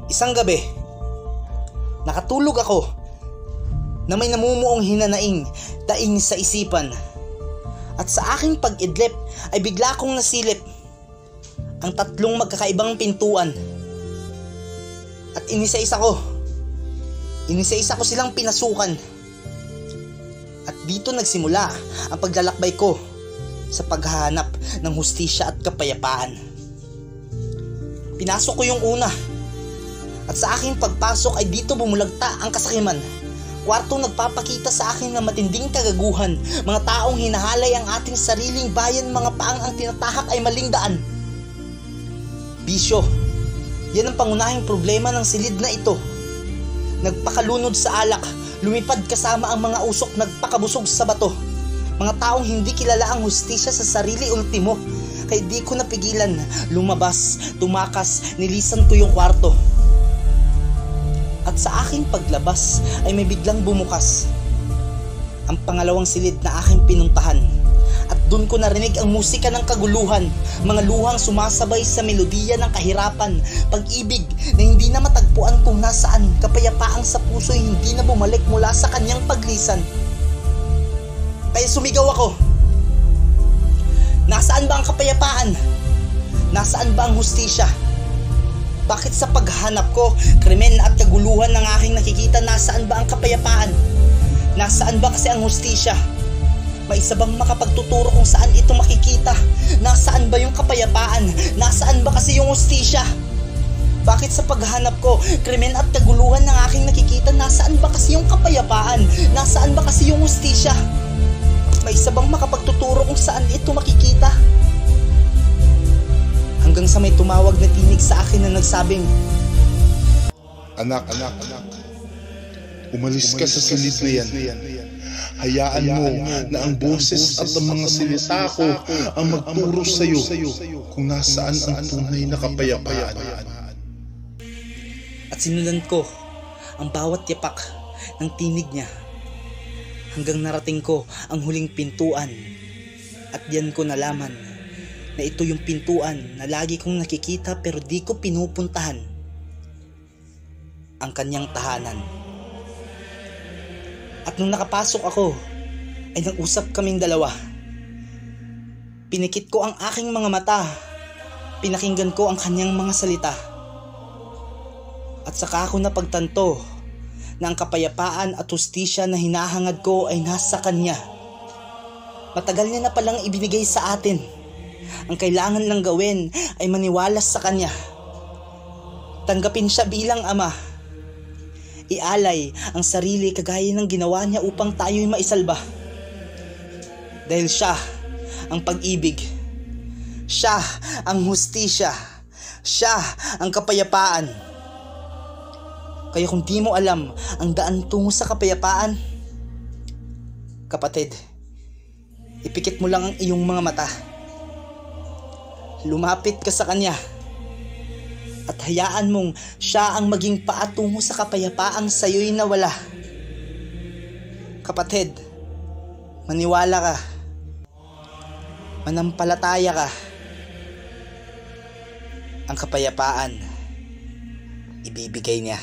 Isang gabi, nakatulog ako na may namumuong hinanaing daing sa isipan. At sa aking pag-idlip ay bigla kong nasilip ang tatlong magkakaibang pintuan. At inisa-isa ko silang pinasukan. At dito nagsimula ang paglalakbay ko sa paghahanap ng hustisya at kapayapaan. Pinasok ko yung una. At sa aking pagpasok ay dito bumulagta ang kasakiman. Kwartong nagpapakita sa akin ng matinding kagaguhan. Mga taong hinahalay ang ating sariling bayan, mga paang ang tinatahak ay maling daan. Bisyo, yan ang pangunahing problema ng silid na ito. Nagpakalunod sa alak, lumipad kasama ang mga usok, nagpakabusog sa bato. Mga taong hindi kilala ang hustisya sa sarili ultimo. Kaya di ko napigilan, lumabas, tumakas, nilisan ko yung kwarto. At sa aking paglabas ay may biglang bumukas ang pangalawang silid na aking pinuntahan. At doon ko narinig ang musika ng kaguluhan, mga luhang sumasabay sa melodiya ng kahirapan, pag-ibig na hindi na matagpuan kung nasaan, kapayapaang sa puso'y hindi na bumalik mula sa kanyang paglisan. Kaya sumigaw ako, nasaan ba ang kapayapaan? Nasaan ba ang hustisya? Bakit sa paghanap ko, krimen at kaguluhan ng aking nakikita, nasaan ba ang kapayapaan? Nasaan ba kasi ang hustisya? May isa bang makapagtuturo kung saan ito makikita? Nasaan ba yung kapayapaan? Nasaan ba kasi yung hustisya? Bakit sa paghanap ko, krimen at kaguluhan ng aking nakikita, nasaan ba kasi yung kapayapaan? Nasaan ba kasi yung hustisya? May isa bang makapagtuturo kung saan ito makikita? Hanggang sa may tumawag na tinig sa akin na nagsabing, Anak, umalis ka sa silid na yan. Hayaan mo na ang boses at ang mga salita ko ang magturo sa iyo kung nasaan ang tunay na kapayapaan. At sinundan ko ang bawat yapak ng tinig niya hanggang narating ko ang huling pintuan. At diyan ko nalaman na ito yung pintuan na lagi kong nakikita pero di ko pinupuntahan. Ang kanyang tahanan. At nung nakapasok ako, ay nag-usap kaming dalawa. Pinikit ko ang aking mga mata. Pinakinggan ko ang kanyang mga salita. At saka ako napagtanto na ang kapayapaan at hustisya na hinahangad ko ay nasa kanya. Matagal niya na palang ibinigay sa atin. Ang kailangan lang gawin ay maniwala sa kanya. Tanggapin siya bilang ama. Ialay ang sarili kagaya ng ginawa niya upang tayo'y maisalba. Dahil siya ang pag-ibig. Siya ang hustisya. Siya ang kapayapaan. Kaya kung di mo alam ang daan tungo sa kapayapaan, kapatid, ipikit mo lang ang iyong mga mata. Lumapit ka sa kanya at hayaan mong siya ang maging paatungo sa kapayapaang sayo'y nawala. Kapatid, maniwala ka. Manampalataya ka. Ang kapayapaan, ibibigay niya.